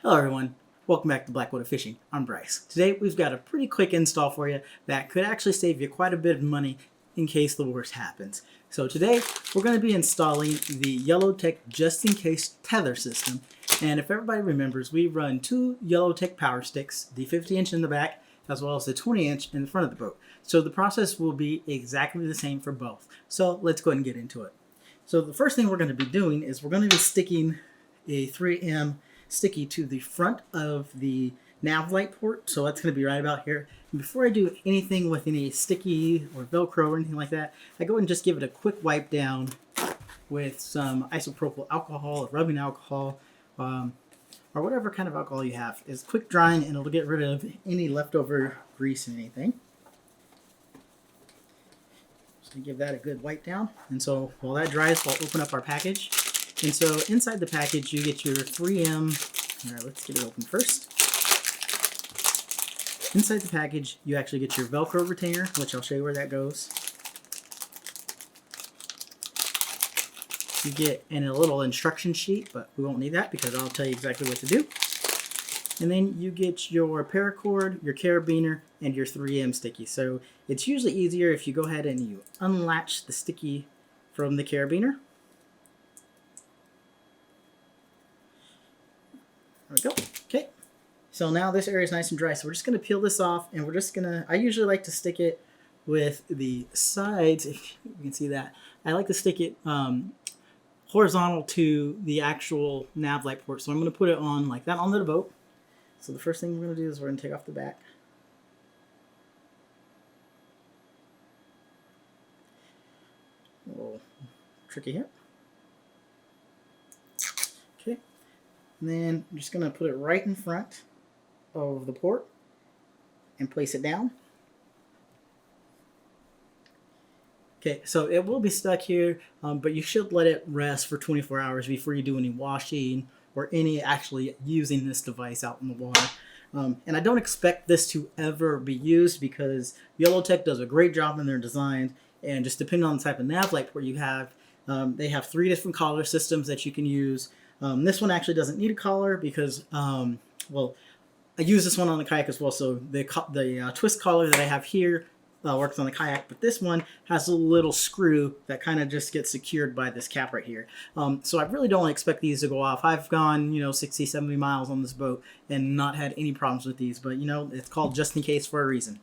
Hello everyone, welcome back to Blackwater Fishing. I'm Bryce. Today we've got a pretty quick install for you that could actually save you quite a bit of money in case the worst happens. So today we're going to be installing the YoloTek just in case tether system. And if everybody remembers, we run two YoloTek Powersticks, the 50-inch in the back as well as the 20-inch in the front of the boat. So the process will be exactly the same for both. So let's go ahead and get into it. So the first thing we're going to be doing is we're going to be sticking a 3M sticky to the front of the nav light port, so that's going to be right about here. And before I do anything with any sticky or Velcro or anything like that, I go and just give it a quick wipe down with some isopropyl alcohol or rubbing alcohol, or whatever kind of alcohol you have. It's quick drying and it'll get rid of any leftover grease and anything. So give that a good wipe down, and so while that dries, we'll open up our package. And so inside the package, you get your 3M. All right, let's get it open first. Inside the package, you actually get your Velcro retainer, which I'll show you where that goes. You get in a little instruction sheet, but we won't need that because I'll tell you exactly what to do. And then you get your paracord, your carabiner, and your 3M sticky. So it's usually easier if you go ahead and you unlatch the sticky from the carabiner. There we go. Okay. So now this area is nice and dry. So we're just going to peel this off, and we're just going to, I usually like to stick it with the sides, if you can see that. I like to stick it horizontal to the actual nav light port. So I'm going to put it on like that onto the boat. So the first thing we're going to do is we're going to take off the back. A little tricky here. Okay. And then I'm just going to put it right in front of the port and place it down. Okay, so it will be stuck here, but you should let it rest for 24 hours before you do any washing or any actually using this device out in the water. And I don't expect this to ever be used because YoloTek does a great job in their design, and just depending on the type of nav light port you have, they have 3 different collar systems that you can use. This one actually doesn't need a collar because, well, I use this one on the kayak as well, so the twist collar that I have here works on the kayak, but this one has a little screw that kind of just gets secured by this cap right here. So I really don't expect these to go off. I've gone, 60, 70 miles on this boat and not had any problems with these, but it's called just in case for a reason.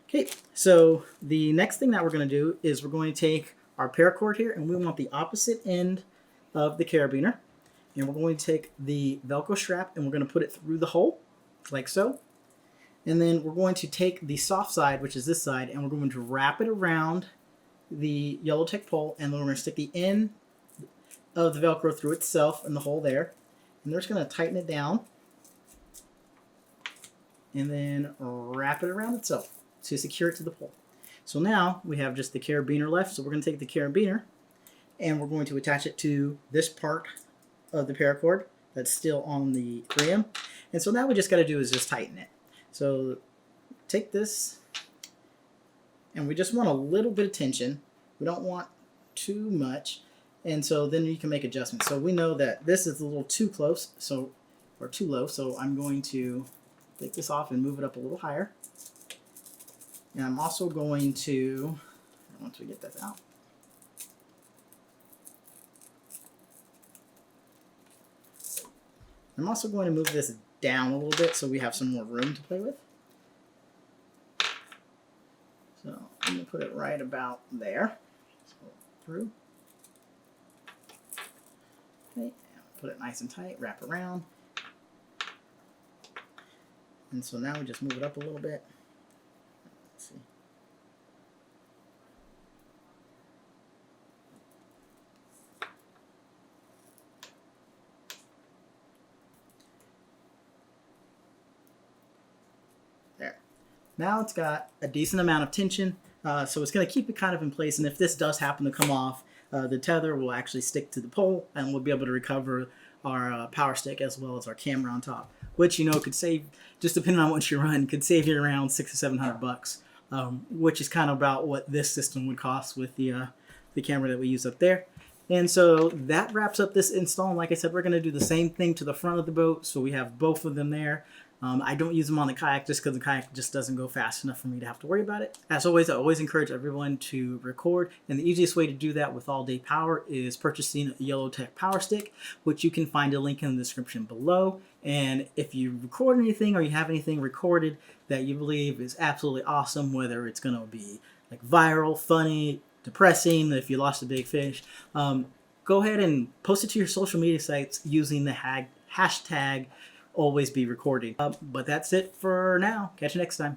Okay, so the next thing that we're going to do is we're going to take our paracord here, and we want the opposite end of the carabiner, and we're going to take the Velcro strap and we're going to put it through the hole, like so. And then we're going to take the soft side, which is this side, and we're going to wrap it around the YoloTek pole, and then we're going to stick the end of the Velcro through itself in the hole there. And we're just going to tighten it down and then wrap it around itself to secure it to the pole. So now we have just the carabiner left, so we're going to take the carabiner and we're going to attach it to this part of the paracord that's still on the 3M. And so now we just got to do is just tighten it. So take this, and we just want a little bit of tension. We don't want too much, and so then you can make adjustments. So we know that this is a little too close, or too low, so I'm going to take this off and move it up a little higher. And I'm also going to, once we get that out, I'm also going to move this down a little bit so we have some more room to play with. So I'm going to put it right about there. So through. Okay, put it nice and tight, wrap around. And so now we just move it up a little bit. Let's see. There. Now it's got a decent amount of tension, so it's going to keep it kind of in place, and if this does happen to come off, the tether will actually stick to the pole, and we'll be able to recover our power stick as well as our camera on top, which could save, just depending on what you run, could save you around $600 or $700, which is kind of about what this system would cost with the camera that we use up there. And so that wraps up this install. And like I said, we're going to do the same thing to the front of the boat. So we have both of them there. I don't use them on the kayak just because the kayak just doesn't go fast enough for me to have to worry about it. As always, I always encourage everyone to record. And the easiest way to do that with all-day power is purchasing a YoloTek Powerstick, which you can find a link in the description below. And if you record anything or you have anything recorded that you believe is absolutely awesome, whether it's going to be like viral, funny, depressing, if you lost a big fish, go ahead and post it to your social media sites using the hashtag always be recording. But that's it for now. Catch you next time.